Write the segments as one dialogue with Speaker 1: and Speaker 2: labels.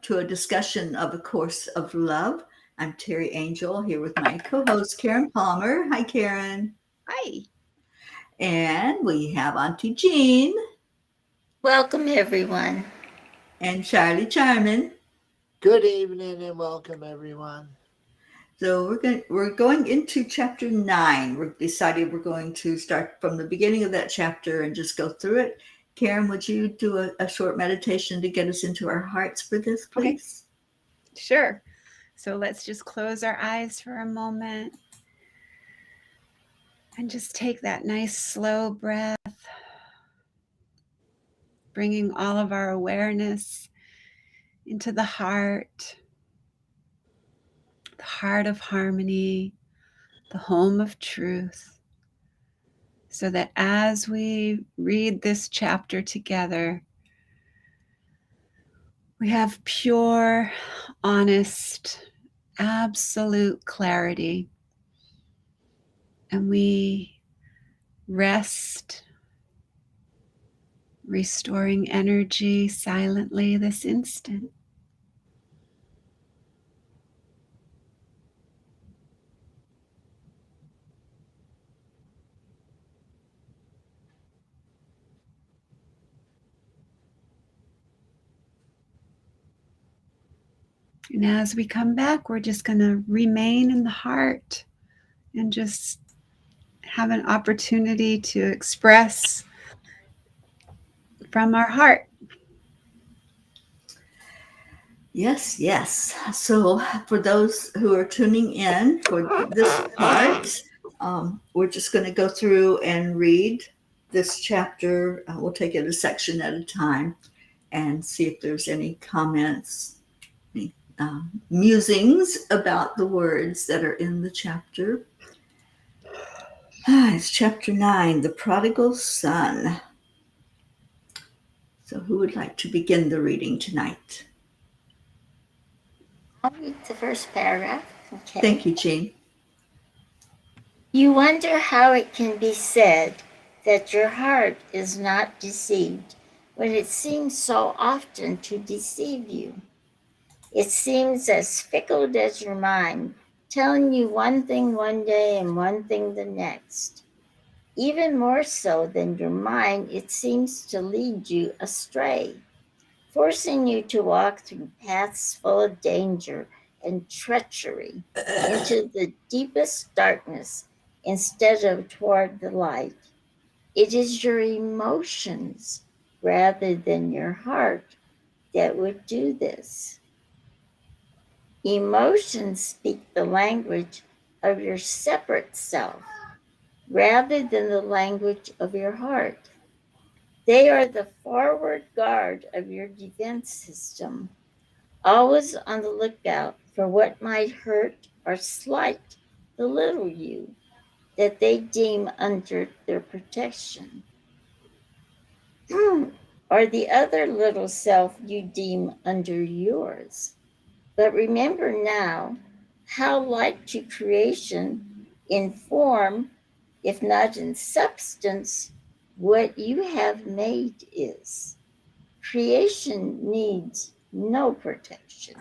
Speaker 1: to a discussion of A Course of Love. I'm Teri Angel here with my co-host Karen Palmer. Hi, Karen.
Speaker 2: Hi.
Speaker 1: And we have Auntie Jean
Speaker 3: Welcome, everyone.
Speaker 1: and Charlie Charman.
Speaker 4: Good evening and welcome, everyone.
Speaker 1: So we're going into chapter 9. We've decided we're going to start from the beginning of that chapter and just go through it. Karen, would you do a short meditation to get us into our hearts for this, please?
Speaker 2: Okay. Sure. So let's just close our eyes for a moment and just take that nice slow breath, bringing all of our awareness into the heart of harmony, the home of truth, so that as we read this chapter together, we have pure, honest, absolute clarity, and we rest, restoring energy silently this instant. And as we come back, we're just going to remain in the heart and just have an opportunity to express from our heart.
Speaker 1: Yes, yes. So for those who are tuning in for this part, we're just going to go through and read this chapter. We'll take it a section at a time and see if there's any comments, any musings about the words that are in the chapter. It's chapter 9, The Prodigal Son. So who would like to begin the reading tonight?
Speaker 3: I'll read the first paragraph. Okay.
Speaker 1: Thank you, Jean.
Speaker 3: You wonder how it can be said that your heart is not deceived when it seems so often to deceive you. It seems as fickle as your mind, telling you one thing one day and one thing the next. Even more so than your mind, it seems to lead you astray, forcing you to walk through paths full of danger and treachery into the deepest darkness instead of toward the light. It is your emotions rather than your heart that would do this. Emotions speak the language of your separate self rather than the language of your heart. They are the forward guard of your defense system, always on the lookout for what might hurt or slight the little you that they deem under their protection, or the other little self you deem under yours. But remember now how like to creation in form, if not in substance, what you have made is. Creation needs no protection.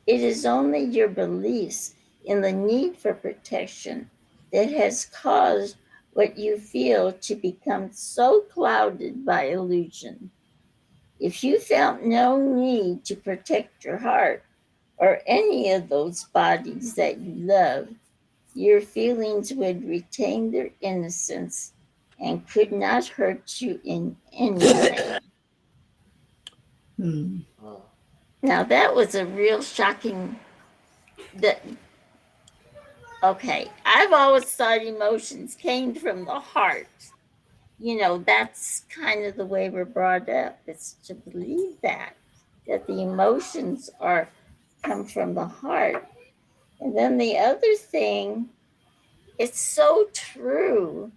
Speaker 3: It is only your beliefs in the need for protection that has caused what you feel to become so clouded by illusion. If you felt no need to protect your heart or any of those bodies that you love, your feelings would retain their innocence and could not hurt you in any way. Now that was a real shocking. Okay, I've always thought emotions came from the heart. That's kind of the way we're brought up. It's to believe that the emotions come from the heart. And then the other thing, it's so true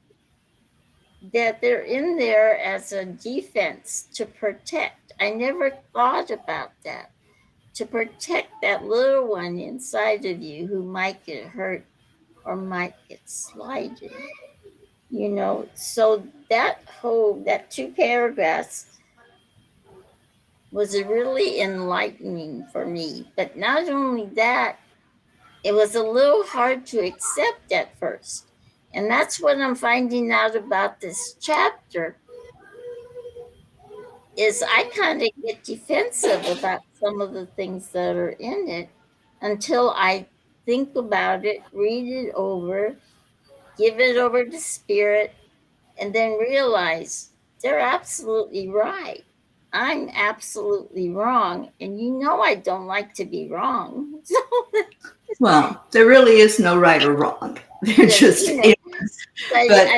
Speaker 3: that they're in there as a defense to protect. I never thought about that. To protect that little one inside of you who might get hurt or might get slighted. So that 2 paragraphs was really enlightening for me. But not only that, it was a little hard to accept at first. And that's what I'm finding out about this chapter is I kind of get defensive about some of the things that are in it until I think about it, read it over, give it over to spirit, and then realize they're absolutely right. I'm absolutely wrong. And you know I don't like to be wrong. So
Speaker 1: Well, there really is no right or wrong. There just
Speaker 3: you know,
Speaker 1: is.
Speaker 3: but
Speaker 1: But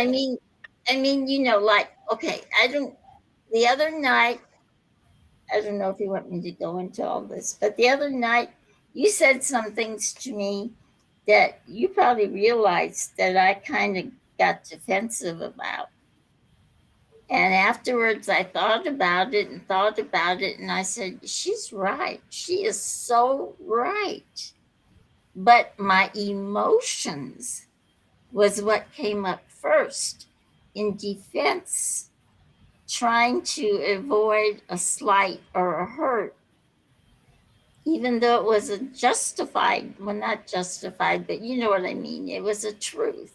Speaker 3: you know, like, okay, the other night, I don't know if you want me to go into all this, but the other night you said some things to me that you probably realized that I kind of got defensive about. And afterwards, I thought about it and thought about it, and I said, she's right. She is so right. But my emotions was what came up first in defense, trying to avoid a slight or a hurt, even though it was a justified, well, not justified, but you know what I mean. It was a truth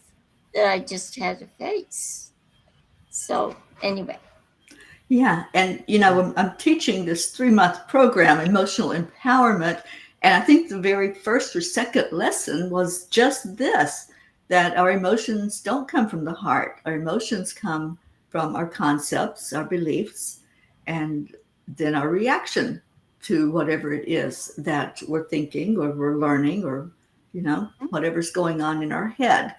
Speaker 3: that I just had to face. So, anyway.
Speaker 1: yeah, and I'm teaching this 3-month program, emotional empowerment, and I think the very first or second lesson was just this, that our emotions don't come from the heart. Our emotions come from our concepts, our beliefs, and then our reaction to whatever it is that we're thinking or we're learning or whatever's going on in our head.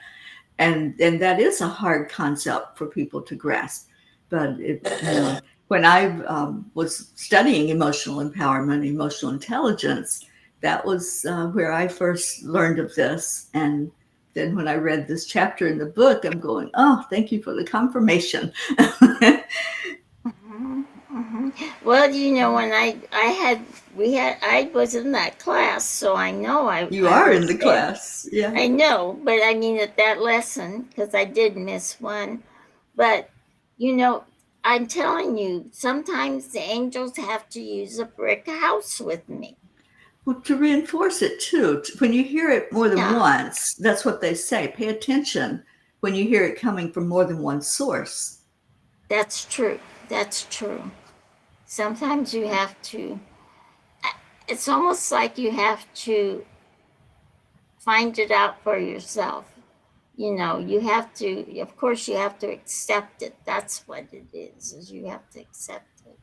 Speaker 1: And that is a hard concept for people to grasp. But when I was studying emotional empowerment, emotional intelligence, that was where I first learned of this. And then when I read this chapter in the book, I'm going, oh, thank you for the confirmation.
Speaker 3: Mhm, mhm. Well, you know, when I was in that class, so I know
Speaker 1: You
Speaker 3: I
Speaker 1: are in
Speaker 3: was
Speaker 1: the
Speaker 3: there.
Speaker 1: class. Yeah.
Speaker 3: I know, but I mean at that lesson, because I did miss one. But, you know, I'm telling you, sometimes the angels have to use a brick house with me.
Speaker 1: Well, to reinforce it too, when you hear it more than
Speaker 3: Yeah,
Speaker 1: once, that's what they say. Pay attention when you hear it coming from more than one source.
Speaker 3: that's true. That's true. Sometimes you have to, it's almost like you have to find it out for yourself. You know, you have to, of course, you have to accept it. That's what it is you have to accept it.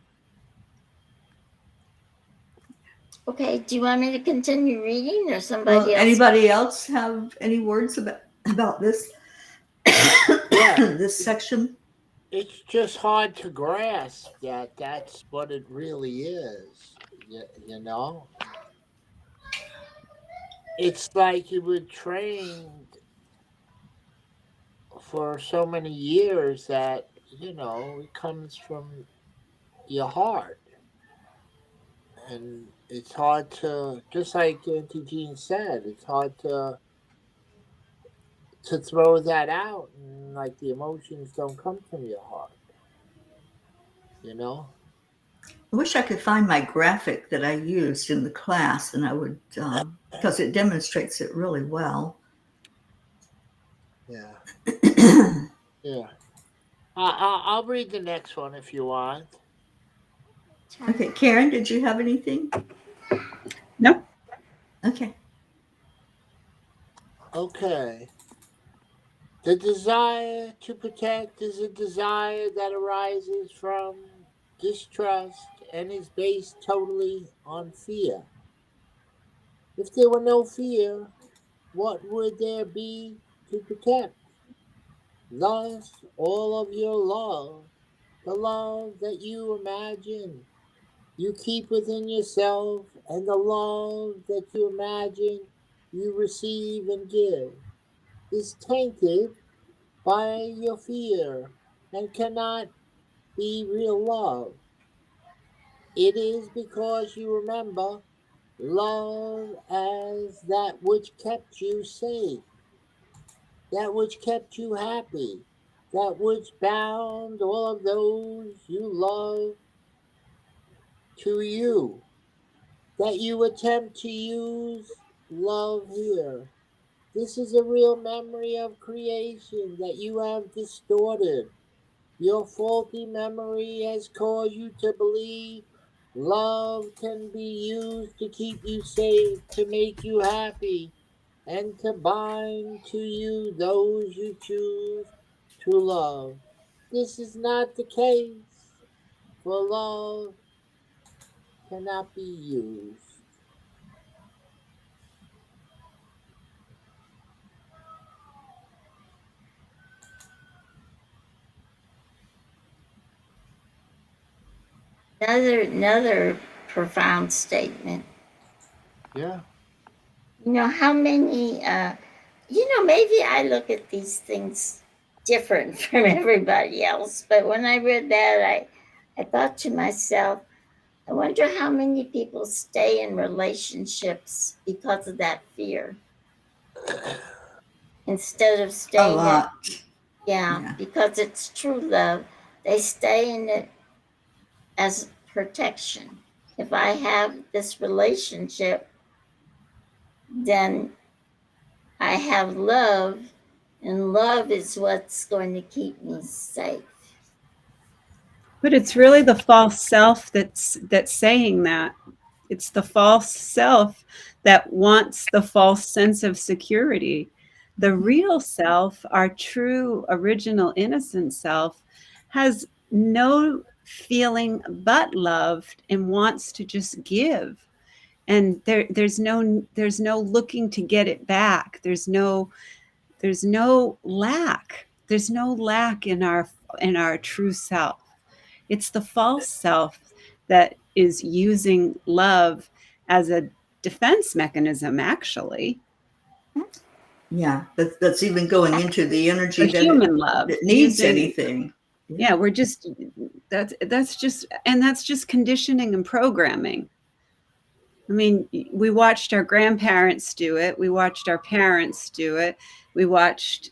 Speaker 3: Okay, do you want me to continue reading or
Speaker 1: Well,
Speaker 3: somebody else?
Speaker 1: anybody else have any words about this
Speaker 4: Yeah,
Speaker 1: this section?
Speaker 4: it's just hard to grasp that that's what it really is. You know, it's like you were trained for so many years that it comes from your heart, and it's hard to, just like Auntie Jean said, it's hard to throw that out, and like the emotions don't come from your heart. You know.
Speaker 1: I wish I could find my graphic that I used in the class, and I would, because it demonstrates it really well.
Speaker 4: Yeah. Yeah. I'll read the next one if you want.
Speaker 1: Okay, Karen, did you have anything?
Speaker 2: Nope.
Speaker 1: Okay.
Speaker 4: Okay. The desire to protect is a desire that arises from distrust and is based totally on fear. If there were no fear, what would there be to protect? Thus, all of your love, the love that you imagine, you keep within yourself, and the love that you imagine you receive and give, is tainted by your fear and cannot be real love. It is because you remember love as that which kept you safe, that which kept you happy, that which bound all of those you love to you that you attempt to use love here. This is a real memory of creation that you have distorted. Your faulty memory has caused you to believe love can be used to keep you safe, to make you happy, and to bind to you those you choose to love. This is not the case, for love cannot be used.
Speaker 3: Another profound statement.
Speaker 4: Yeah.
Speaker 3: You know, how many, maybe I look at these things different from everybody else, but when I read that, I thought to myself, I wonder how many people stay in relationships because of that fear instead of
Speaker 1: A
Speaker 3: staying in,
Speaker 1: lot. Yeah.
Speaker 3: because it's true love. They stay in it as protection. If I have this relationship, then I have love, and love is what's going to keep me safe.
Speaker 2: But it's really the false self that's saying that. It's the false self that wants the false sense of security. The real self, our true original innocent self, has no feeling but love and wants to just give. And there's no looking to get it back. There's no lack. There's no lack in our true self. It's the false self that is using love as a defense mechanism, actually.
Speaker 1: Yeah. That's even going into the energy
Speaker 2: A
Speaker 1: that it
Speaker 2: human love
Speaker 1: needs
Speaker 2: using,
Speaker 1: anything.
Speaker 2: yeah, we're just that's just conditioning and programming. I mean, we watched our grandparents do it. We watched our parents do it. We watched,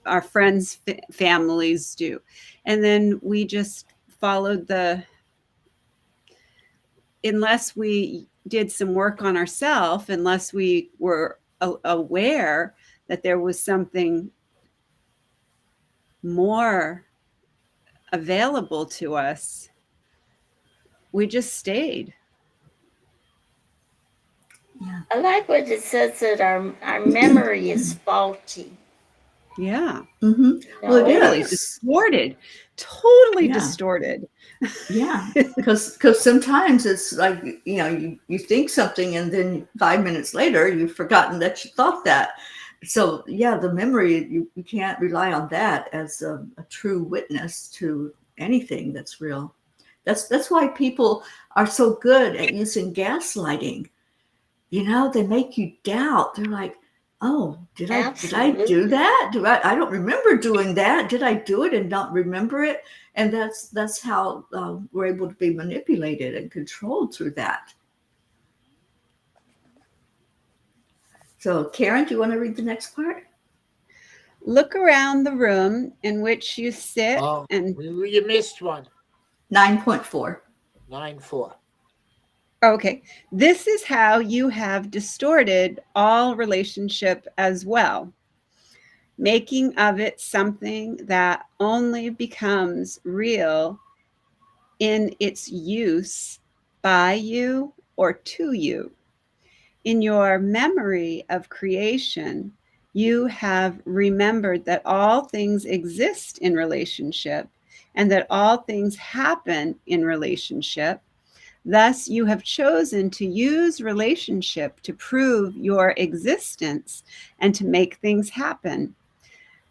Speaker 2: our friends' families do. And then we just followed unless we did some work on ourselves, unless we were aware that there was something more available to us, we just stayed.
Speaker 1: Yeah.
Speaker 3: I like what it says that our memory is faulty.
Speaker 2: Yeah.
Speaker 1: Mm-hmm. Well, it
Speaker 2: Totally
Speaker 1: is.
Speaker 2: distorted. Totally
Speaker 1: Yeah.
Speaker 2: distorted.
Speaker 1: Yeah, because sometimes it's like, you think something and then 5 minutes later you've forgotten that you thought that. So yeah, the memory, you can't rely on that as a true witness to anything that's real. That's why people are so good at using gaslighting. They make you doubt. They're like, oh, did I do
Speaker 3: Absolutely.
Speaker 1: that? I don't remember doing that. Did I do it and not remember it? And that's how we're able to be manipulated and controlled through that. So, Karen, do you want to read the next part?
Speaker 2: Look around the room in which you sit
Speaker 4: Oh,
Speaker 2: and
Speaker 4: you missed one.
Speaker 1: 9.4.
Speaker 4: 9.4.
Speaker 2: okay, this is how you have distorted all relationship as well, making of it something that only becomes real in its use by you or to you. In your memory of creation, you have remembered that all things exist in relationship and that all things happen in relationship. Thus, you have chosen to use relationship to prove your existence and to make things happen.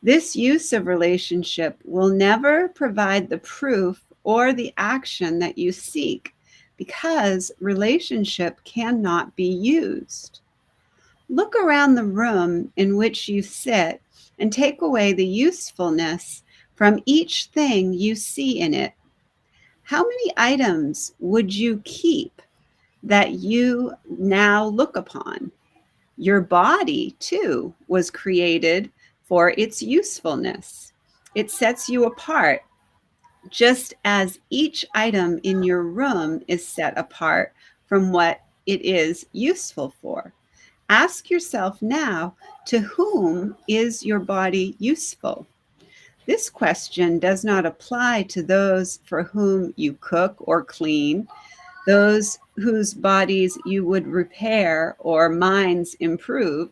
Speaker 2: This use of relationship will never provide the proof or the action that you seek because relationship cannot be used. Look around the room in which you sit and take away the usefulness from each thing you see in it. How many items would you keep that you now look upon? Your body, too, was created for its usefulness. It sets you apart. just as each item in your room is set apart from what it is useful for. Ask yourself now, to whom is your body useful? This question does not apply to those for whom you cook or clean, those whose bodies you would repair or minds improve.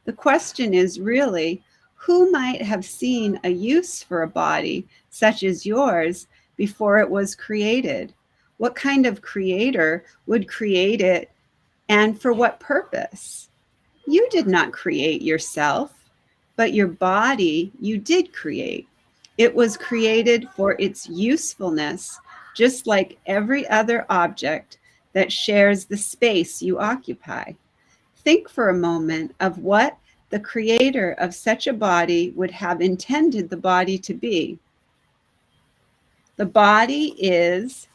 Speaker 2: The question is really, who might have seen a use for a body such as yours before it was created? What kind of creator would create it, and for what purpose? You did not create yourself, but your body you did create. It was created for its usefulness, just like every other object that shares the space you occupy. Think for a moment of what the creator of such a body would have intended the body to be. The body is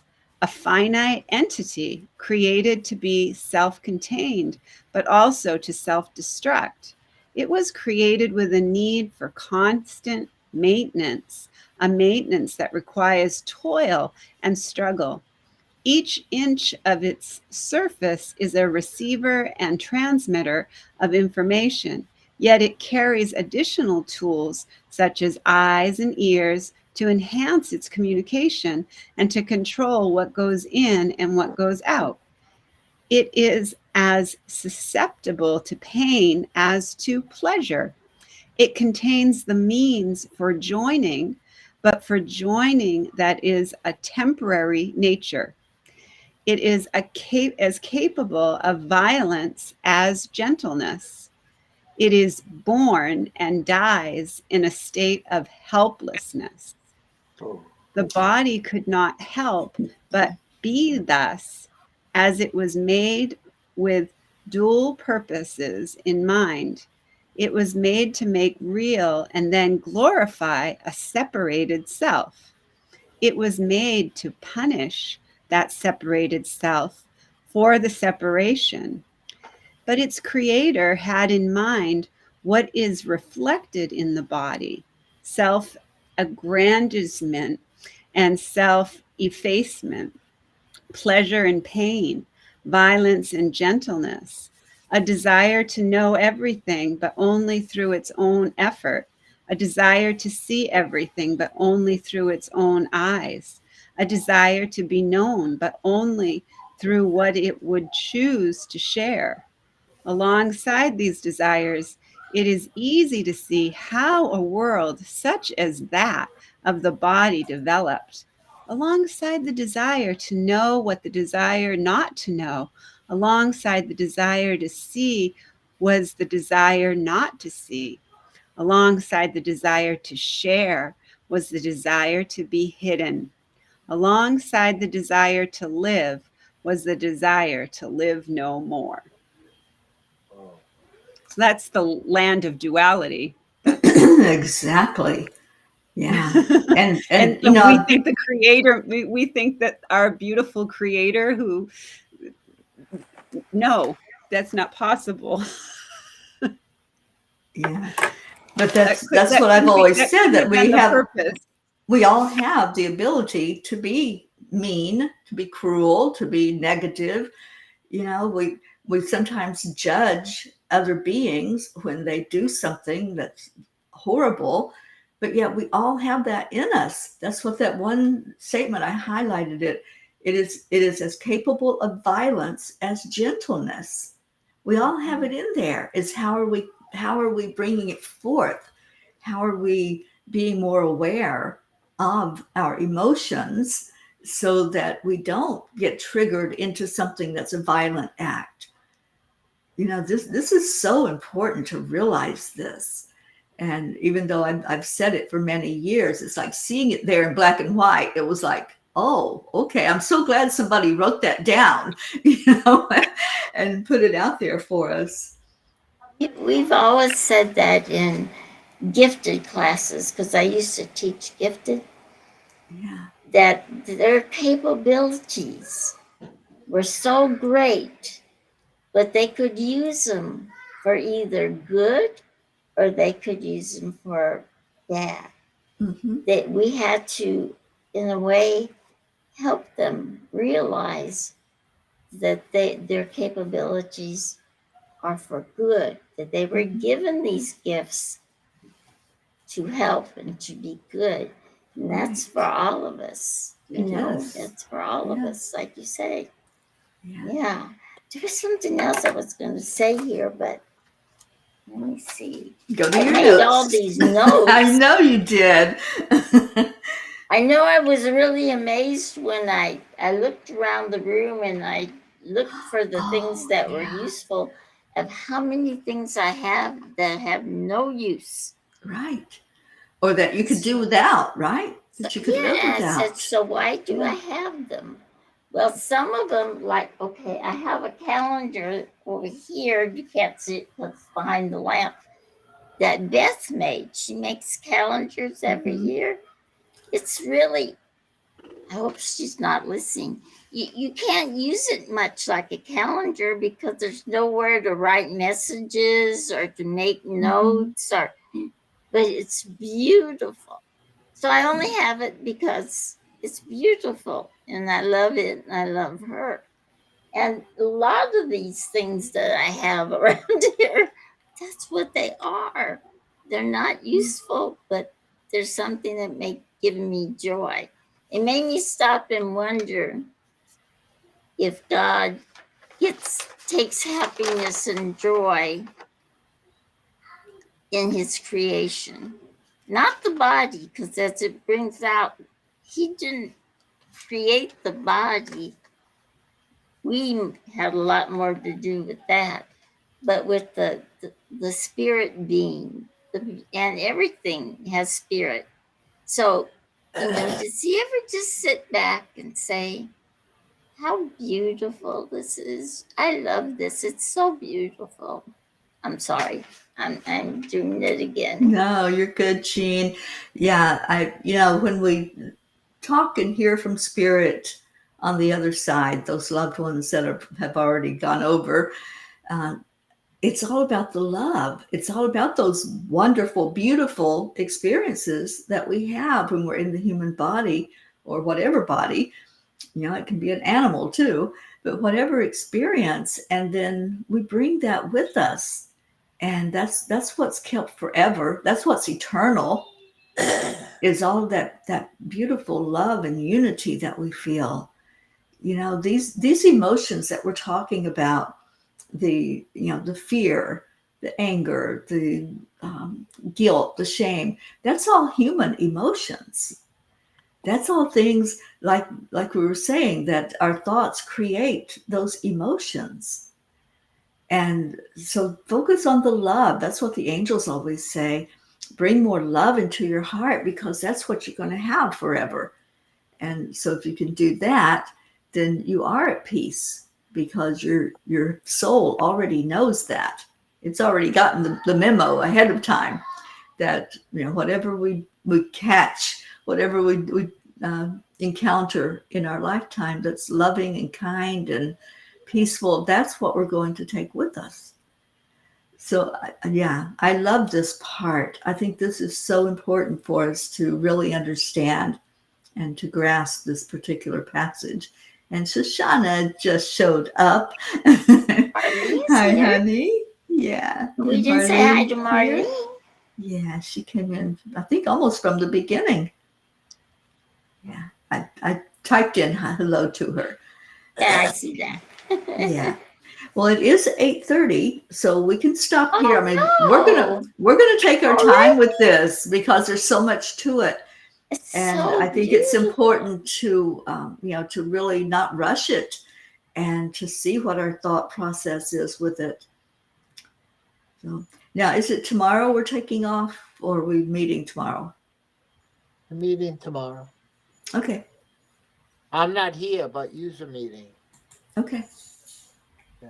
Speaker 2: a finite entity created to be self-contained, but also to self-destruct. It was created with a need for constant maintenance, a maintenance that requires toil and struggle. Each inch of its surface is a receiver and transmitter of information, yet it carries additional tools such as eyes and ears to enhance its communication and to control what goes in and what goes out. It is as susceptible to pain as to pleasure. It contains the means for joining, but for joining that is a temporary nature. It is as capable of violence as gentleness. It is born and dies in a state of helplessness. The body could not help but be thus, as it was made with dual purposes in mind. It was made to make real and then glorify a separated self. It was made to punish that separated self for the separation. But its creator had in mind what is reflected in the body: self aggrandizement and self effacement, pleasure and pain, violence and gentleness, a desire to know everything, but only through its own effort, a desire to see everything, but only through its own eyes, a desire to be known, but only through what it would choose to share. Alongside these desires, it is easy to see how a world such as that of the body developed. Alongside the desire to know what the desire not to know, alongside the desire to see was the desire not to see. Alongside the desire to share was the desire to be hidden. Alongside the desire to live was the desire to live no more. So that's the land of duality.
Speaker 1: Exactly. Yeah. And you
Speaker 2: we
Speaker 1: know,
Speaker 2: think the creator, we think that our beautiful creator who, no, that's not possible.
Speaker 1: yeah. But that's what I've always said, that we all have the ability to be mean, to be cruel, to be negative. You know, we sometimes judge other beings when they do something that's horrible, but yet we all have that in us. That's what that one statement, I highlighted it. It is as capable of violence as gentleness. We all have it in there. It's how are we bringing it forth? How are we being more aware of our emotions so that we don't get triggered into something that's a violent act? You know, this is so important to realize this. And even though I've said it for many years, it's like seeing it there in black and white. It was like, oh, okay, I'm so glad somebody wrote that down, and put it out there for us.
Speaker 3: We've always said that in gifted classes, because I used to teach gifted,
Speaker 1: Yeah.
Speaker 3: that their capabilities were so great, but they could use them for either good or they could use them for bad.
Speaker 1: Mm-hmm.
Speaker 3: That we had to in a way, help them realize that their capabilities are for good, that they were given these gifts to help and to be good. And that's for all of us. You know,
Speaker 1: Yes.
Speaker 3: that's for all of
Speaker 1: Yeah.
Speaker 3: us, like you say.
Speaker 1: Yeah.
Speaker 3: Yeah. There was something else I was going to say here, but let me see.
Speaker 1: Go to
Speaker 3: I
Speaker 1: your
Speaker 3: made
Speaker 1: notes.
Speaker 3: all these notes.
Speaker 1: I know you did.
Speaker 3: I know I was really amazed when I looked around the room and I looked for the things that were useful, of how many things I have that have no use.
Speaker 1: Right. Or that you could do without, right? That you could live
Speaker 3: I
Speaker 1: without.
Speaker 3: said, so why do I
Speaker 1: Yeah.
Speaker 3: have them? Well, some of them, like, okay, I have a calendar over here. You can't see it because it's behind the lamp. That Beth made. She makes calendars every year. It's really, I hope she's not listening. You can't use it much like a calendar because there's nowhere to write messages or to make notes, or, but it's beautiful. So I only have it because it's beautiful and I love it and I love her. And a lot of these things that I have around here, that's what they are. They're not useful, but there's something that give me joy. It made me stop and wonder if God takes happiness and joy in his creation. Not the body, because as it brings out, he didn't create the body. We had a lot more to do with that. But with the spirit being, and everything has spirit. So, does he ever just sit back and say, how beautiful this is? I love this. It's so beautiful. I'm sorry. I'm doing it again.
Speaker 1: No, you're good, Jean. Yeah, when we talk and hear from spirit on the other side, those loved ones that have already gone over, uh, it's all about the love. It's all about those wonderful, beautiful experiences that we have when we're in the human body, or whatever body. It can be an animal too, but whatever experience. And then we bring that with us. And that's what's kept forever. That's what's eternal, is all that beautiful love and unity that we feel. These emotions that we're talking about, the fear, the anger, the guilt, the shame, that's all human emotions. That's all things, like we were saying, that our thoughts create those emotions. And so focus on the love. That's what the angels always say. Bring more love into your heart, because that's what you're going to have forever. And so if you can do that, then you are at peace, because your soul already knows that. It's already gotten the memo ahead of time that whatever we catch, whatever we encounter in our lifetime that's loving and kind and peaceful, that's what we're going to take with us. So I love this part. I think this is so important for us to really understand and to grasp this particular passage. And Shoshana just showed up. Hi,
Speaker 3: here.
Speaker 1: Honey. Yeah.
Speaker 3: We didn't say hi to Marlene.
Speaker 1: Yeah, she came in, I think, almost from the beginning. Yeah, I typed in hello to her.
Speaker 3: Yeah, I see that.
Speaker 1: Yeah. Well, it is 8:30, so we can stop here. I mean,
Speaker 3: no.
Speaker 1: we're gonna take our time with this, because there's so much to it. And
Speaker 3: so
Speaker 1: I think it's important to to really not rush it, and to see what our thought process is with it. So now, is it tomorrow we're taking off, or are we meeting tomorrow?
Speaker 4: A meeting tomorrow.
Speaker 1: Okay.
Speaker 4: I'm not here, but user meeting.
Speaker 1: Okay.
Speaker 4: Yeah.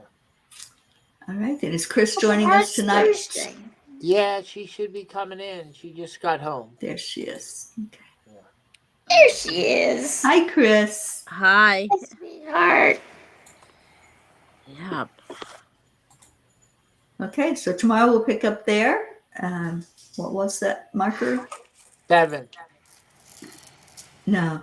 Speaker 1: All right, then. Is Chris joining us tonight?
Speaker 3: Thursday.
Speaker 4: Yeah, she should be coming in. She just got home.
Speaker 1: There she is. Okay.
Speaker 4: Yeah.
Speaker 3: There she is.
Speaker 1: Hi, Chris.
Speaker 5: Hi.
Speaker 3: Hi, sweetheart.
Speaker 5: Yeah.
Speaker 1: Okay, so tomorrow we'll pick up there. What was that marker?
Speaker 4: 7.
Speaker 1: No,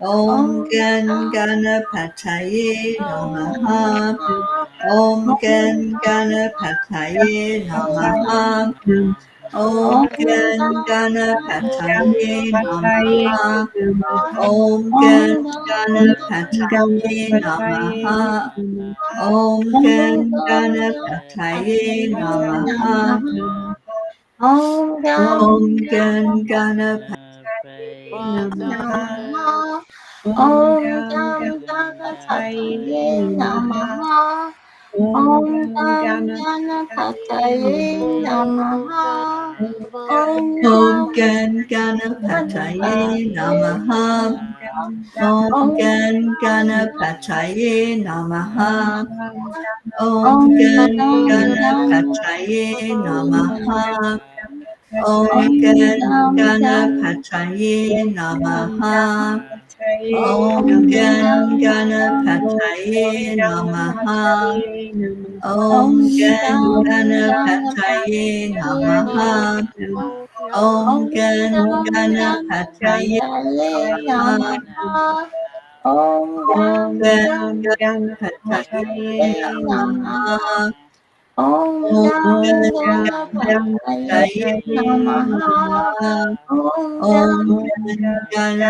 Speaker 1: Om Gam Ganapataye Namaha. Om Gam Ganapataye Namaha. Om Gam Ganapataye Namaha. Om Gam Ganapataye Namaha. Om Gam Ganapataye Namaha.
Speaker 3: Om Gam
Speaker 1: Om Gam Ganapataye
Speaker 3: Namaha. Om Gam Ganapataye Namaha. Om Gam Ganapataye Namaha. Om
Speaker 1: Om
Speaker 3: Gam
Speaker 1: Gam Ganapataye Namaha. Om
Speaker 3: Om
Speaker 1: Gam Ganapataye Namaha. Om
Speaker 3: Om
Speaker 1: Gam
Speaker 3: Gam
Speaker 1: Ganapataye Namaha. Om
Speaker 3: Om
Speaker 1: Gam
Speaker 3: Gam
Speaker 1: Ganapataye Namaha.
Speaker 2: Ganapataye
Speaker 1: Om Gam
Speaker 2: Namaha.
Speaker 1: Ganapataye Namaha.
Speaker 3: Om
Speaker 1: Om Gam
Speaker 3: Gam
Speaker 1: Ganapataye Namaha. Om
Speaker 3: Om
Speaker 1: Gam
Speaker 3: Gam
Speaker 1: Ganapataye
Speaker 3: Ganapataye
Speaker 1: Namaha.
Speaker 3: Namaha. Om
Speaker 1: Om
Speaker 3: Gam
Speaker 1: Gam Ganapataye
Speaker 3: Ganapataye Namaha.
Speaker 1: Namaha.
Speaker 3: Om
Speaker 1: Om
Speaker 3: Gam
Speaker 1: Gam
Speaker 3: Ganapataye
Speaker 1: Ganapataye
Speaker 3: Namaha.
Speaker 1: Namaha.
Speaker 3: Om
Speaker 1: Om
Speaker 3: Gam
Speaker 1: Gam Ganapataye Namaha.
Speaker 3: Namaha. Om
Speaker 1: Om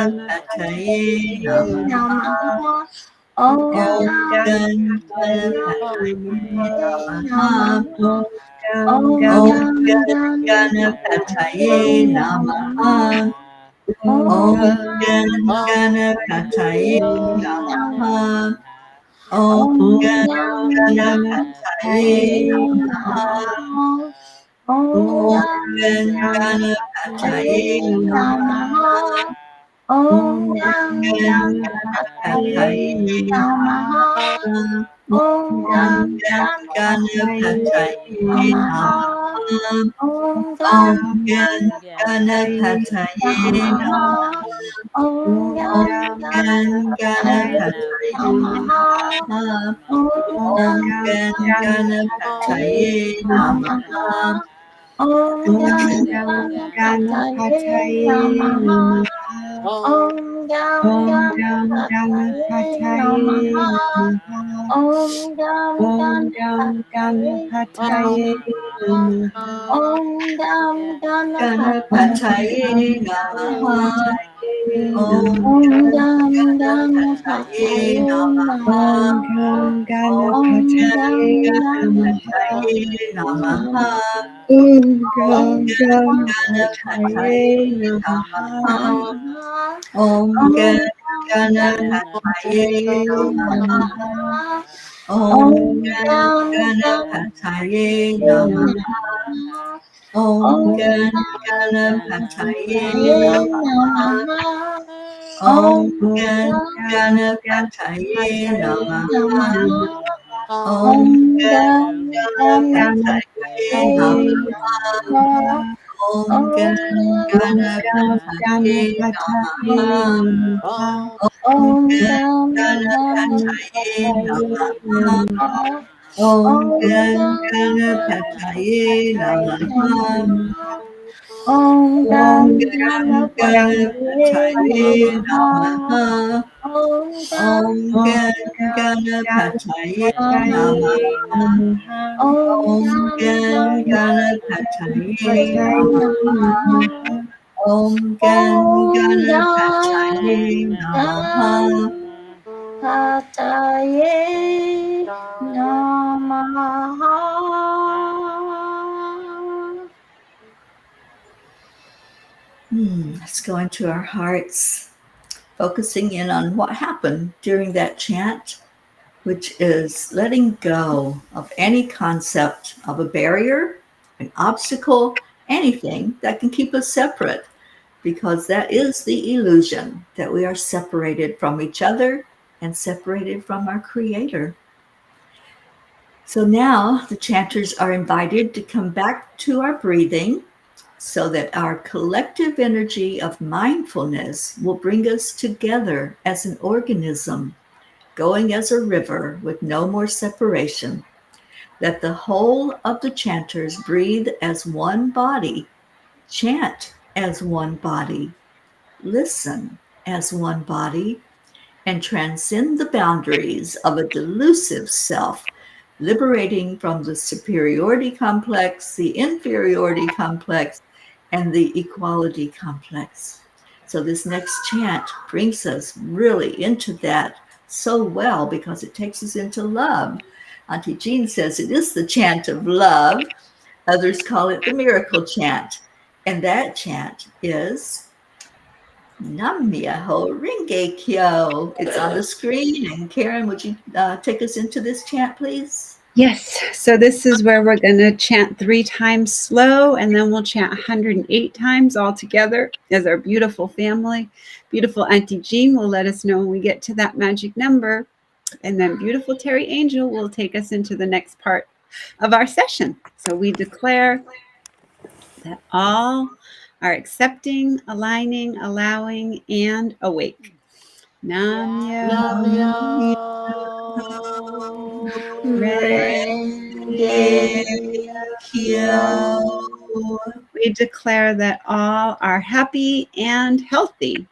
Speaker 3: Gam
Speaker 1: Gam Ganapataye Namaha.
Speaker 3: Namaha. Om
Speaker 1: Om
Speaker 3: Gam
Speaker 1: Ganapataye Namaha.
Speaker 3: Om
Speaker 1: Om Ganapataye Namaha. Om Ganapataye Namaha.
Speaker 3: Namaha. Om
Speaker 1: Om
Speaker 2: Ganapataye
Speaker 1: Ganapataye Namaha.
Speaker 3: Namaha. Om
Speaker 1: Ganapataye
Speaker 3: Namaha.
Speaker 1: Namaha.
Speaker 3: Om
Speaker 1: Om Ganapataye
Speaker 3: Namaha.
Speaker 1: Namaha.
Speaker 3: Om
Speaker 1: Om
Speaker 2: Namaha.
Speaker 1: Ganapataye
Speaker 3: Namaha.
Speaker 1: Namaha.
Speaker 3: Om
Speaker 1: Om
Speaker 3: Ganapataye
Speaker 1: Ganapataye
Speaker 3: Namaha.
Speaker 1: Namaha.
Speaker 3: Om
Speaker 1: Om Ganapataye
Speaker 3: Namaha.
Speaker 1: Namaha.
Speaker 3: Om Ganapataye Namaha. Om Ganapataye Namaha. Om Ganapataye Namaha. Om Ganapataye
Speaker 1: Ganapataye Namaha.
Speaker 3: Namaha.
Speaker 1: Om
Speaker 3: Om
Speaker 1: Ganapataye
Speaker 3: Ganapataye
Speaker 1: Namaha.
Speaker 3: Namaha.
Speaker 1: Om
Speaker 3: Om
Speaker 1: Ganapataye
Speaker 3: Ganapataye
Speaker 1: Namaha. Om
Speaker 3: Om
Speaker 1: Ganapataye Namaha.
Speaker 3: Namaha.
Speaker 1: Om
Speaker 3: Om
Speaker 1: Ganapataye Namaha.
Speaker 3: Namaha.
Speaker 1: Om
Speaker 3: Om
Speaker 1: Ganapataye Namaha.
Speaker 3: Namaha.
Speaker 1: Om
Speaker 3: Om
Speaker 1: Ganapataye Namaha.
Speaker 3: Namaha.
Speaker 1: Om
Speaker 3: Om
Speaker 1: Ganapataye Namaha.
Speaker 3: Namaha.
Speaker 1: Om
Speaker 3: Om
Speaker 1: Ganapataye Namaha.
Speaker 3: Namaha.
Speaker 1: Om
Speaker 3: Om
Speaker 1: Ganapataye Namaha. Om
Speaker 3: Om
Speaker 1: Ganapataye Namaha. Om Ganapataye Namaha.
Speaker 3: Om
Speaker 1: Om
Speaker 3: Ganapataye
Speaker 1: Ganapataye
Speaker 3: Namaha.
Speaker 1: Namaha.
Speaker 3: Om
Speaker 1: Om Ganapataye Namaha. Om Ganapataye Namaha. Om Ganapataye Namaha.
Speaker 3: Pataye Namaha.
Speaker 1: Let's go into our hearts, focusing in on what happened during that chant, which is letting go of any concept of a barrier, an obstacle, anything that can keep us separate, because that is the illusion that we are separated from each other and separated from our Creator. So now the chanters are invited to come back to our breathing so that our collective energy of mindfulness will bring us together as an organism, going as a river with no more separation. That the whole of the chanters breathe as one body, chant as one body, listen as one body and transcend the boundaries of a delusive self, liberating from the superiority complex, the inferiority complex, and the equality complex. So, this next chant brings us really into that so well because it takes us into love. Auntie Jean says it is the chant of love. Others call it the miracle chant. And that chant is Nam Myoho Renge Kyo. It's on the screen. And Karen, would you take us into this chant, please?
Speaker 2: Yes. So this is where we're going to chant 3 times slow, and then we'll chant 108 times all together as our beautiful family. Beautiful Auntie Jean will let us know when we get to that magic number. And then beautiful Teri Angel will take us into the next part of our session. So we declare that all are accepting, aligning, allowing, and awake. Nam
Speaker 4: Nam
Speaker 2: Myoho
Speaker 3: Renge Kyo.
Speaker 2: We declare that all are happy and healthy.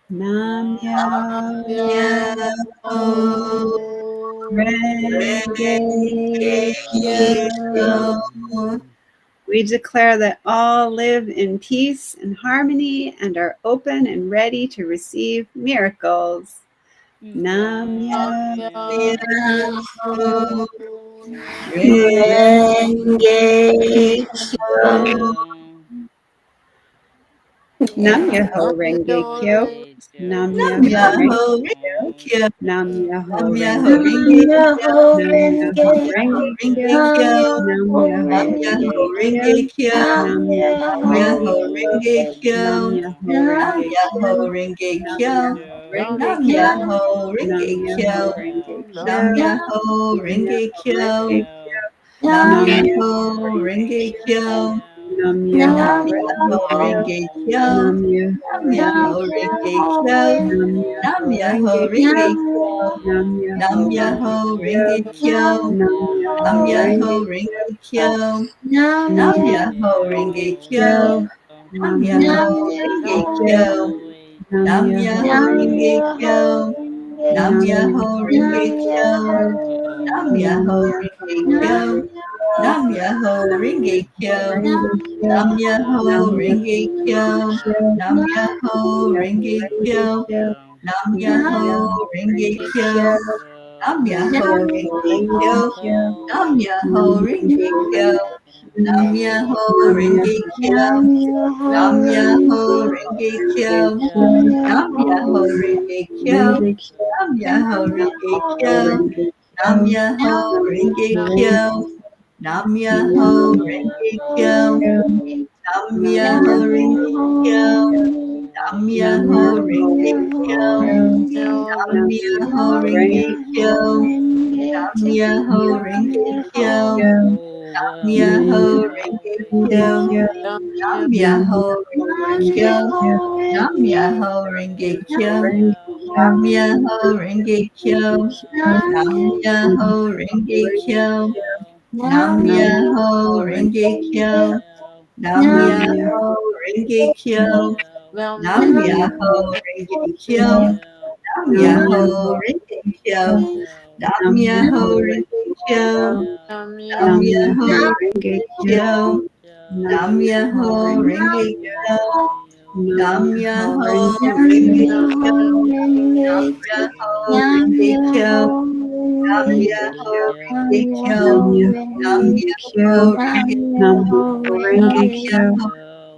Speaker 2: Nam Myoho Renge Kyo. We declare that all live in peace and harmony and are open and ready to receive miracles. Nam Myoho
Speaker 3: Renge Kyo.
Speaker 2: Nam Myoho Renge Kyo. Nam
Speaker 1: Nam
Speaker 2: Myoho Renge
Speaker 1: Myoho Renge Kyo.
Speaker 2: Nam
Speaker 1: Nam
Speaker 2: Myoho
Speaker 1: Myoho
Speaker 2: Renge
Speaker 3: Nam
Speaker 1: Renge
Speaker 2: Kyo.
Speaker 3: Myoho
Speaker 2: Nam
Speaker 3: Renge,
Speaker 2: Myoho
Speaker 1: Myoho
Speaker 2: Renge Kyo.
Speaker 1: Renge
Speaker 3: Nam
Speaker 1: Kyo.
Speaker 2: Nam
Speaker 3: Myoho
Speaker 1: Nam
Speaker 2: Myoho
Speaker 3: Renge,
Speaker 1: Myoho
Speaker 2: Renge Kyo.
Speaker 1: Renge Kyo.
Speaker 3: Nam
Speaker 2: Nam
Speaker 1: Nam
Speaker 2: Myoho
Speaker 3: Myoho
Speaker 1: Myoho
Speaker 2: Renge Kyo.
Speaker 1: Renge
Speaker 3: Renge,
Speaker 2: Nam
Speaker 1: Kyo.
Speaker 2: Myoho
Speaker 1: Nam
Speaker 3: Nam
Speaker 2: Renge
Speaker 1: Myoho
Speaker 2: Kyo.
Speaker 1: Renge
Speaker 2: Nam
Speaker 1: Kyo.
Speaker 2: Myoho Renge
Speaker 1: Nam
Speaker 2: Kyo.
Speaker 3: Myoho
Speaker 1: Myoho
Speaker 2: Nam
Speaker 1: Renge
Speaker 2: Myoho
Speaker 1: Kyo.
Speaker 2: Renge
Speaker 1: Nam
Speaker 2: Kyo.
Speaker 3: Nam
Speaker 1: Myoho
Speaker 2: Nam
Speaker 1: Renge
Speaker 2: Myoho Renge
Speaker 1: Kyo.
Speaker 2: Kyo.
Speaker 1: Nam
Speaker 2: Nam
Speaker 3: Myoho
Speaker 2: Myoho
Speaker 1: Myoho
Speaker 2: Renge
Speaker 1: Renge
Speaker 2: Kyo.
Speaker 1: Kyo.
Speaker 2: Nam
Speaker 1: Nam
Speaker 2: Myoho
Speaker 3: Nam
Speaker 2: Renge
Speaker 1: Myoho
Speaker 2: Kyo.
Speaker 3: Myoho
Speaker 1: Renge Kyo.
Speaker 2: Nam Myoho
Speaker 1: Nam
Speaker 2: Renge
Speaker 3: Nam
Speaker 1: Myoho
Speaker 2: Kyo.
Speaker 1: Renge
Speaker 3: Myoho
Speaker 1: Kyo.
Speaker 2: Nam
Speaker 3: Renge,
Speaker 1: Nam
Speaker 2: Myoho
Speaker 1: Myoho
Speaker 2: Renge
Speaker 1: Renge
Speaker 2: Kyo.
Speaker 3: Nam
Speaker 1: Kyo.
Speaker 2: Nam
Speaker 3: Myoho
Speaker 2: Myoho
Speaker 1: Nam
Speaker 2: Renge
Speaker 1: Myoho
Speaker 2: Kyo.
Speaker 1: Renge Kyo.
Speaker 3: Nam
Speaker 2: Nam
Speaker 1: Nam
Speaker 2: Myoho
Speaker 3: Myoho
Speaker 2: Renge
Speaker 1: Myoho
Speaker 2: Kyo.
Speaker 1: Renge Kyo.
Speaker 3: Nam
Speaker 2: Nam
Speaker 1: Nam
Speaker 3: Myoho
Speaker 1: Myoho
Speaker 2: Myoho
Speaker 1: Renge
Speaker 2: Renge
Speaker 1: Kyo.
Speaker 2: Kyo.
Speaker 1: Nam
Speaker 2: Nam
Speaker 1: Myoho
Speaker 3: Nam
Speaker 2: Myoho
Speaker 1: Renge
Speaker 2: Renge
Speaker 3: Myoho
Speaker 2: Kyo.
Speaker 1: Kyo.
Speaker 3: Renge,
Speaker 2: Nam
Speaker 1: Nam
Speaker 2: Myoho
Speaker 1: Myoho
Speaker 3: Nam
Speaker 2: Renge
Speaker 1: Renge
Speaker 2: Kyo.
Speaker 1: Kyo.
Speaker 3: Myoho
Speaker 1: Nam
Speaker 2: Nam
Speaker 3: Renge,
Speaker 1: Myoho
Speaker 2: Myoho
Speaker 1: Renge
Speaker 3: Nam
Speaker 2: Renge
Speaker 1: Kyo.
Speaker 2: Kyo.
Speaker 3: Myoho
Speaker 1: Nam
Speaker 2: Nam
Speaker 1: Myoho
Speaker 2: Myoho
Speaker 1: Renge
Speaker 2: Renge
Speaker 1: Kyo.
Speaker 3: Nam
Speaker 2: Kyo.
Speaker 1: Nam
Speaker 3: Myoho
Speaker 1: Myoho
Speaker 2: Nam
Speaker 1: Renge
Speaker 2: Myoho
Speaker 1: Kyo.
Speaker 2: Renge
Speaker 3: Nam
Speaker 2: Kyo.
Speaker 1: Nam
Speaker 3: Myoho
Speaker 2: Nam
Speaker 1: Myoho
Speaker 2: Myoho
Speaker 1: Renge
Speaker 2: Renge
Speaker 1: Kyo.
Speaker 2: Kyo.
Speaker 1: Nam
Speaker 3: Nam
Speaker 2: Nam
Speaker 1: Myoho
Speaker 2: Myoho
Speaker 1: Renge
Speaker 2: Renge
Speaker 1: Kyo.
Speaker 2: Kyo.
Speaker 1: Nam
Speaker 2: Nam
Speaker 1: Myoho
Speaker 2: Myoho
Speaker 1: Renge
Speaker 2: Renge
Speaker 1: Kyo.
Speaker 2: Kyo.
Speaker 1: Nam
Speaker 2: Nam
Speaker 1: Myoho
Speaker 2: Myoho
Speaker 1: Renge
Speaker 2: Renge
Speaker 1: Kyo.
Speaker 2: Kyo.
Speaker 1: Nam
Speaker 2: Nam
Speaker 1: Myoho Renge
Speaker 2: Myoho
Speaker 1: Kyo.
Speaker 2: Renge Kyo.
Speaker 1: Nam Myoho
Speaker 2: Nam
Speaker 1: Renge
Speaker 2: Myoho
Speaker 1: Kyo. Nam Myoho Renge Kyo. Nam Myoho Renge Kyo.
Speaker 2: Renge Kyo.
Speaker 1: Nam Myoho Renge Kyo.
Speaker 2: Renge
Speaker 1: Nam
Speaker 2: Kyo.
Speaker 1: Myoho Renge
Speaker 2: Renge
Speaker 1: Kyo. Nam
Speaker 2: Nam
Speaker 1: Myoho
Speaker 2: Myoho
Speaker 1: Renge
Speaker 2: Renge
Speaker 1: Kyo.
Speaker 2: Kyo.
Speaker 1: Nam
Speaker 2: Nam
Speaker 1: Myoho
Speaker 2: Myoho
Speaker 1: Renge
Speaker 2: Renge
Speaker 1: Kyo.
Speaker 2: Kyo.
Speaker 1: Nam
Speaker 2: Nam
Speaker 1: Myoho
Speaker 2: Myoho
Speaker 1: Renge
Speaker 2: Renge
Speaker 1: Kyo.
Speaker 2: Kyo.
Speaker 1: Nam
Speaker 2: Nam
Speaker 1: Myoho
Speaker 2: Myoho
Speaker 1: Renge
Speaker 2: Renge
Speaker 1: Kyo.
Speaker 2: Kyo.
Speaker 1: Nam Myoho Renge Kyo.
Speaker 2: Kyo.
Speaker 1: Nam
Speaker 2: Nam
Speaker 1: Myoho
Speaker 2: Myoho
Speaker 1: Renge
Speaker 2: Renge
Speaker 1: Kyo.
Speaker 2: Kyo.
Speaker 1: Nam
Speaker 2: Nam
Speaker 1: Myoho
Speaker 2: Myoho
Speaker 1: Renge
Speaker 2: Renge
Speaker 1: Kyo.
Speaker 2: Kyo.
Speaker 1: Nam Myoho Renge Kyo.
Speaker 2: Renge Kyo.
Speaker 1: Nam Myoho Renge Kyo.
Speaker 2: Renge Kyo.
Speaker 1: Nam
Speaker 2: Nam
Speaker 1: Myoho
Speaker 2: Myoho
Speaker 1: Renge
Speaker 2: Renge
Speaker 1: Kyo.
Speaker 2: Kyo.
Speaker 1: Nam
Speaker 2: Nam
Speaker 1: Myoho
Speaker 2: Myoho
Speaker 1: Renge
Speaker 2: Renge
Speaker 1: Kyo.
Speaker 2: Kyo.
Speaker 1: Nam
Speaker 2: Nam
Speaker 1: Myoho
Speaker 2: Myoho
Speaker 1: Renge Kyo. Nam
Speaker 2: Nam
Speaker 1: Myoho
Speaker 2: Myoho
Speaker 1: Renge
Speaker 2: Renge
Speaker 1: Kyo.
Speaker 2: Kyo.
Speaker 1: Nam
Speaker 2: Nam
Speaker 1: Myoho
Speaker 2: Myoho
Speaker 1: Renge
Speaker 2: Renge
Speaker 1: Kyo.
Speaker 2: Kyo.
Speaker 1: Nam
Speaker 2: Nam
Speaker 1: Myoho
Speaker 2: Myoho
Speaker 1: Renge
Speaker 2: Renge
Speaker 1: Kyo.
Speaker 2: Kyo.
Speaker 1: Nam
Speaker 2: Nam
Speaker 1: Myoho
Speaker 2: Myoho Renge
Speaker 1: Renge
Speaker 2: Kyo.
Speaker 1: Kyo.
Speaker 2: Nam
Speaker 1: Nam
Speaker 2: Myoho
Speaker 1: Myoho
Speaker 2: Renge
Speaker 1: Renge
Speaker 2: Kyo.
Speaker 1: Kyo.
Speaker 2: Nam
Speaker 1: Nam
Speaker 2: Myoho
Speaker 1: Myoho
Speaker 2: Renge
Speaker 1: Renge
Speaker 2: Kyo.
Speaker 1: Kyo. Nam Myoho Renge Kyo. Nam
Speaker 2: Renge
Speaker 1: Myoho
Speaker 2: Kyo.
Speaker 1: Renge Kyo.
Speaker 2: Nam Myoho
Speaker 1: Nam
Speaker 2: Renge Kyo.
Speaker 1: Myoho Renge
Speaker 2: Nam
Speaker 1: Kyo.
Speaker 2: Myoho
Speaker 1: Nam
Speaker 2: Renge Kyo.
Speaker 1: Myoho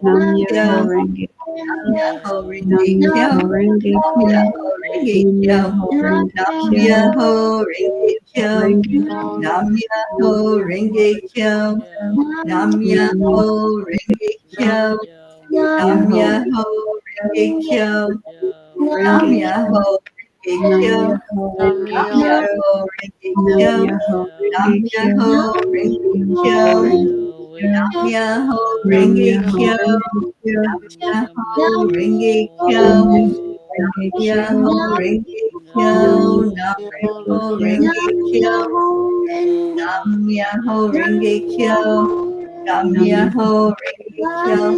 Speaker 2: Nam
Speaker 1: Renge
Speaker 2: Myoho
Speaker 1: Kyo.
Speaker 2: Renge
Speaker 1: Nam
Speaker 2: Kyo.
Speaker 1: Myoho Renge
Speaker 2: Nam
Speaker 1: Kyo.
Speaker 2: Myoho Renge
Speaker 1: Nam
Speaker 2: Kyo.
Speaker 1: Myoho Renge
Speaker 2: Nam
Speaker 1: Kyo.
Speaker 2: Myoho Renge
Speaker 1: Nam
Speaker 2: Kyo.
Speaker 1: Myoho Renge Kyo.
Speaker 2: Renge
Speaker 1: Nam
Speaker 2: Nam
Speaker 1: Myoho
Speaker 2: Myoho
Speaker 1: Renge
Speaker 2: Renge
Speaker 1: Kyo.
Speaker 2: Kyo.
Speaker 1: Nam
Speaker 2: Nam
Speaker 1: Myoho
Speaker 2: Myoho
Speaker 1: Renge
Speaker 2: Renge
Speaker 1: Kyo. Nam
Speaker 2: Myoho
Speaker 1: Myoho Renge Kyo. Nam
Speaker 2: Renge Kyo.
Speaker 1: Myoho Renge
Speaker 2: Nam
Speaker 1: Kyo.
Speaker 2: Myoho Renge
Speaker 1: Nam
Speaker 2: Kyo.
Speaker 1: Myoho Renge
Speaker 2: Nam
Speaker 1: Kyo.
Speaker 2: Myoho
Speaker 1: Nam
Speaker 2: Renge Kyo.
Speaker 1: Myoho Renge
Speaker 2: Nam
Speaker 1: Kyo.
Speaker 2: Myoho Renge Kyo.
Speaker 1: Nam Myoho
Speaker 2: Nam
Speaker 1: Renge
Speaker 2: Myoho
Speaker 1: Kyo.
Speaker 2: Renge Kyo.
Speaker 1: Nam Myoho Renge Kyo.
Speaker 2: Nam Myoho Renge Kyo.
Speaker 1: Myoho Renge Kyo.
Speaker 2: Nam
Speaker 1: Nam
Speaker 2: Myoho Renge
Speaker 1: Myoho
Speaker 2: Kyo.
Speaker 1: Renge Kyo. Nam Myoho Renge Kyo. Nam
Speaker 2: Nam
Speaker 1: Myoho
Speaker 2: Myoho
Speaker 1: Renge
Speaker 2: Renge
Speaker 1: Kyo.
Speaker 2: Kyo.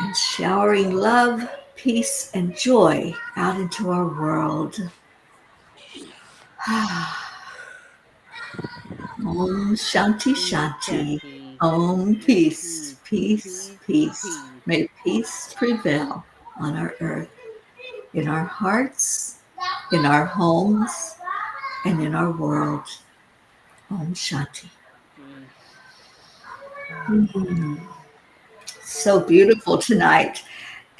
Speaker 1: and showering love, peace, and joy out into our world. Om Shanti Shanti.
Speaker 5: Shanti.
Speaker 1: Om Peace,
Speaker 5: Peace,
Speaker 1: Peace,
Speaker 5: peace,
Speaker 1: Peace.
Speaker 5: peace.
Speaker 1: May peace prevail on our earth, in our hearts, in our homes, and in our world. Om Shanti.
Speaker 5: Peace.
Speaker 1: So beautiful tonight.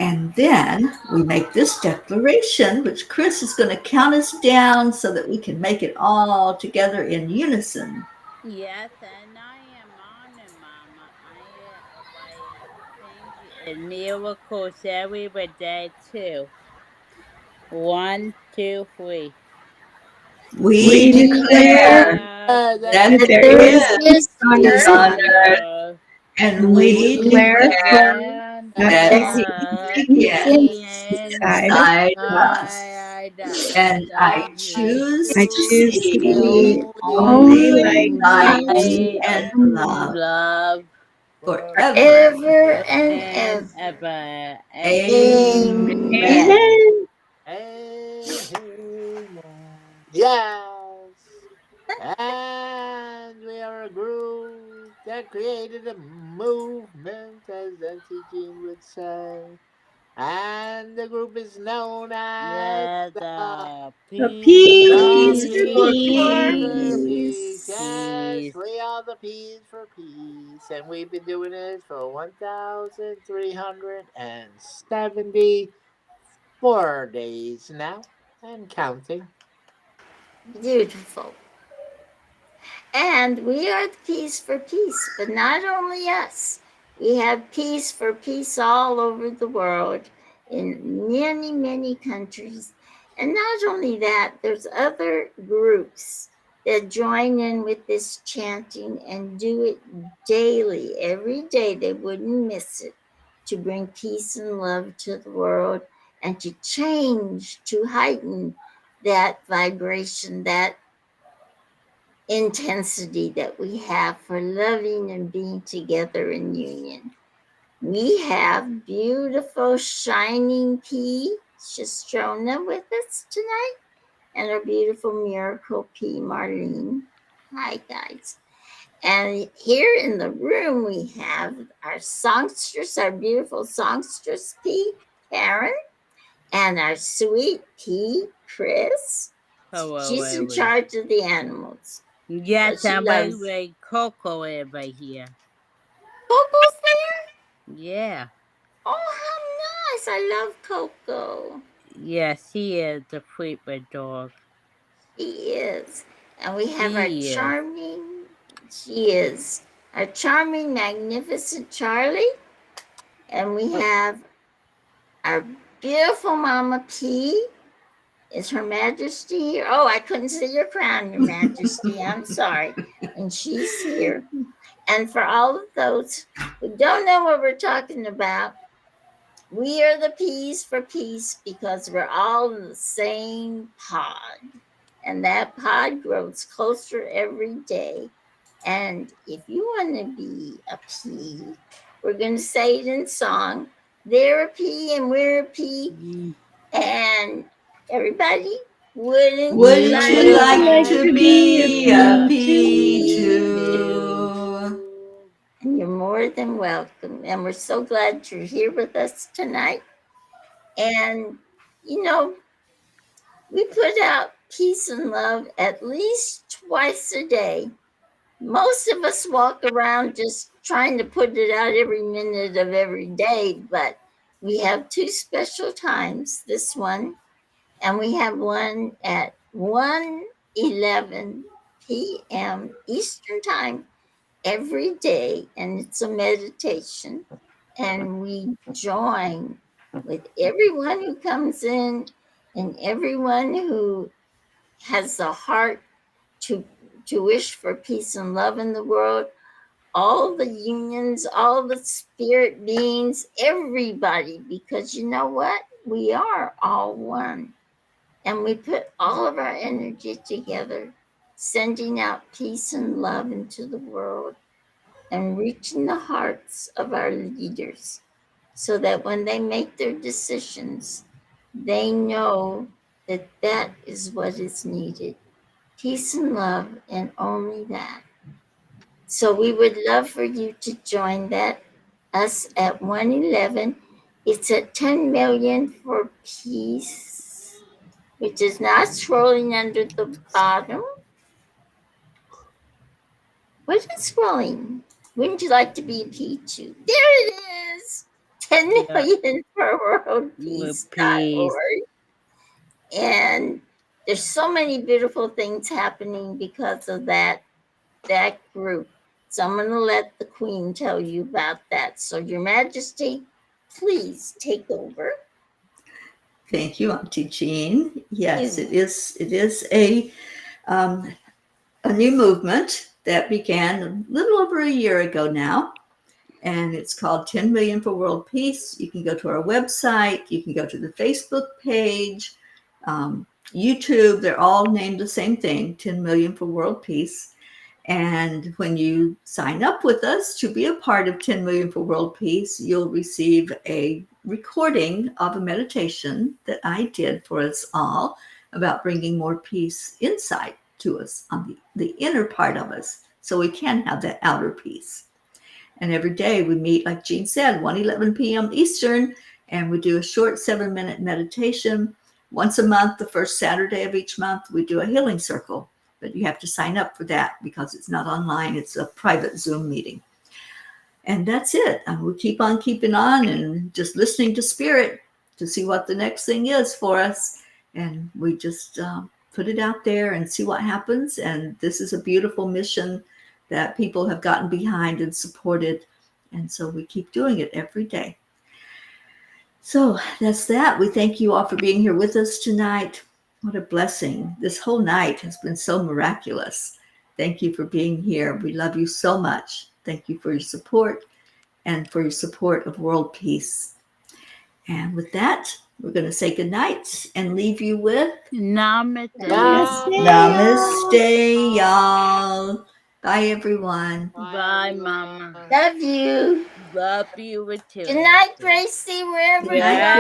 Speaker 1: And then we make this declaration, which Chris is going to count us down so that we can make it all together in unison.
Speaker 5: Yes, and I am on it, Mama. I think in miracles every day too. 1, 2, 3.
Speaker 1: We
Speaker 2: We
Speaker 5: We
Speaker 2: declare
Speaker 1: declare
Speaker 5: declare
Speaker 1: that
Speaker 2: that
Speaker 3: That
Speaker 2: there
Speaker 1: there
Speaker 3: there
Speaker 2: is
Speaker 1: is
Speaker 3: is
Speaker 2: peace
Speaker 1: peace
Speaker 3: peace
Speaker 2: on
Speaker 1: on
Speaker 5: on
Speaker 2: earth,
Speaker 1: earth,
Speaker 5: earth.
Speaker 1: and
Speaker 2: and we
Speaker 1: we
Speaker 2: declare
Speaker 1: declare
Speaker 5: And
Speaker 2: that
Speaker 1: that
Speaker 3: that
Speaker 2: peace
Speaker 5: the
Speaker 1: peace
Speaker 2: begins
Speaker 1: begins
Speaker 5: begins
Speaker 2: inside us.
Speaker 1: inside us.
Speaker 5: inside
Speaker 1: And I
Speaker 3: I
Speaker 1: choose
Speaker 2: I
Speaker 1: to
Speaker 3: choose
Speaker 2: choose to
Speaker 3: to
Speaker 1: see
Speaker 2: see
Speaker 3: see
Speaker 2: only
Speaker 1: only
Speaker 2: light,
Speaker 3: only
Speaker 1: light
Speaker 2: peace,
Speaker 5: light
Speaker 1: and
Speaker 2: and
Speaker 1: love
Speaker 2: love.
Speaker 5: love
Speaker 1: forever.
Speaker 3: forever and
Speaker 5: and
Speaker 3: ever.
Speaker 5: ever.
Speaker 1: Amen.
Speaker 3: Amen.
Speaker 2: Amen.
Speaker 4: Amen. Yes. And we are a group that created a movement, as Auntie Jean would say. And the group is known as
Speaker 5: Let
Speaker 4: the
Speaker 5: the
Speaker 2: The
Speaker 5: peace
Speaker 1: Peace
Speaker 5: of
Speaker 2: peace
Speaker 1: for
Speaker 2: for
Speaker 3: For
Speaker 4: Peace for
Speaker 1: peace.
Speaker 4: Peace.
Speaker 3: peace.
Speaker 4: Yes,
Speaker 5: peace.
Speaker 4: we are the Peace for Peace. And we've been doing it for 1,374 days now and counting.
Speaker 3: Beautiful. And we are the peace for peace, but not only us. We have peace for peace all over the world in many, many countries. And not only that, there's other groups that join in with this chanting and do it daily, every day. They wouldn't miss it to bring peace and love to the world and to change, to heighten that vibration, that intensity that we have for loving and being together in union. We have beautiful shining P, Shoshona, with us tonight, and our beautiful miracle P, Marlene. Hi, guys. And here in the room, we have our songstress, our beautiful songstress P, Karen, and our sweet P, Chris.
Speaker 5: Hello,
Speaker 3: She's in
Speaker 5: every.
Speaker 3: charge of the animals. So
Speaker 5: Yes,
Speaker 3: she
Speaker 5: I'm
Speaker 3: loves
Speaker 5: waiting Coco over here.
Speaker 3: Coco's there?
Speaker 5: Yeah.
Speaker 3: Oh, how nice. I love Coco.
Speaker 5: Yes, he is the frequent dog.
Speaker 3: She is. And we have our
Speaker 5: She is.
Speaker 3: charming, she is, our charming, magnificent Charlie. And we have our beautiful Mama P. Is Her Majesty here? Oh, I couldn't see your crown, Your Majesty. I'm sorry. And she's here. And for all of those who don't know what we're talking about, we are the P's for peace because we're all in the same pod. And that pod grows closer every day. And if you want to be a P, we're going to say it in song. They're a P and we're a P.
Speaker 5: Mm.
Speaker 3: And everybody, wouldn't you
Speaker 1: Wouldn't
Speaker 3: like
Speaker 1: you
Speaker 5: Would
Speaker 3: to
Speaker 1: like
Speaker 3: be
Speaker 5: like
Speaker 2: Like
Speaker 1: to
Speaker 2: to
Speaker 5: to
Speaker 2: be a
Speaker 1: be a
Speaker 5: be
Speaker 2: P
Speaker 5: a
Speaker 1: P2?
Speaker 2: too.
Speaker 5: P2.
Speaker 3: And you're more than welcome. And we're so glad you're here with us tonight. And, you know, we put out peace and love at least twice a day. Most of us walk around just trying to put it out every minute of every day, but we have two special times, this one, and we have one at 1:11 p.m. Eastern Time every day, and it's a meditation. And we join with everyone who comes in and everyone who has the heart to wish for peace and love in the world, all the unions, all the spirit beings, everybody, because you know what? We are all one. And we put all of our energy together, sending out peace and love into the world and reaching the hearts of our leaders. so that when they make their decisions, they know that that is what is needed. Peace and love, and only that. So we would love for you to join us at 111. It's at 10 million for peace, which is not scrolling under the bottom. What is scrolling? Wouldn't you like to be Pichu? There it is. 10
Speaker 5: Yeah.
Speaker 3: million for
Speaker 5: Peace.
Speaker 3: worldpeace.org. And there's so many beautiful things happening because of that group. So I'm going to let the Queen tell you about that. So, Your Majesty, please take over.
Speaker 1: Thank you, Auntie Jean. Yes, it is a new movement that began a little over a year ago now, and it's called 10 Million for World Peace. You can go to our website, you can go to the Facebook page, YouTube. They're all named the same thing, 10 Million for World Peace. And when you sign up with us to be a part of 10 Million for World Peace, you'll receive a recording of a meditation that I did for us all about bringing more peace inside to us on the inner part of us, so we can have that outer peace. And every day we meet, like Jean said, 1:11 p.m. Eastern, and we do a short 7-minute meditation. Once a month, the first Saturday of each month, we do a healing circle. But you have to sign up for that because it's not online. It's a private Zoom meeting. And that's it. And we keep on keeping on and just listening to Spirit to see what the next thing is for us. And we just put it out there and see what happens. And this is a beautiful mission that people have gotten behind and supported. And so we keep doing it every day. So that's that. We thank you all for being here with us tonight. What a blessing. This whole night has been so miraculous. Thank you for being here. We love you so much. Thank you for your support and for your support of world peace. And with that, we're going to say goodnight and leave you with
Speaker 5: Namaste.
Speaker 1: Namaste, y'all. Bye, everyone.
Speaker 5: Bye, Mama.
Speaker 3: Love you.
Speaker 5: Love you too.
Speaker 3: Good night, Gracie, wherever
Speaker 1: Good
Speaker 3: you
Speaker 1: night,
Speaker 3: are.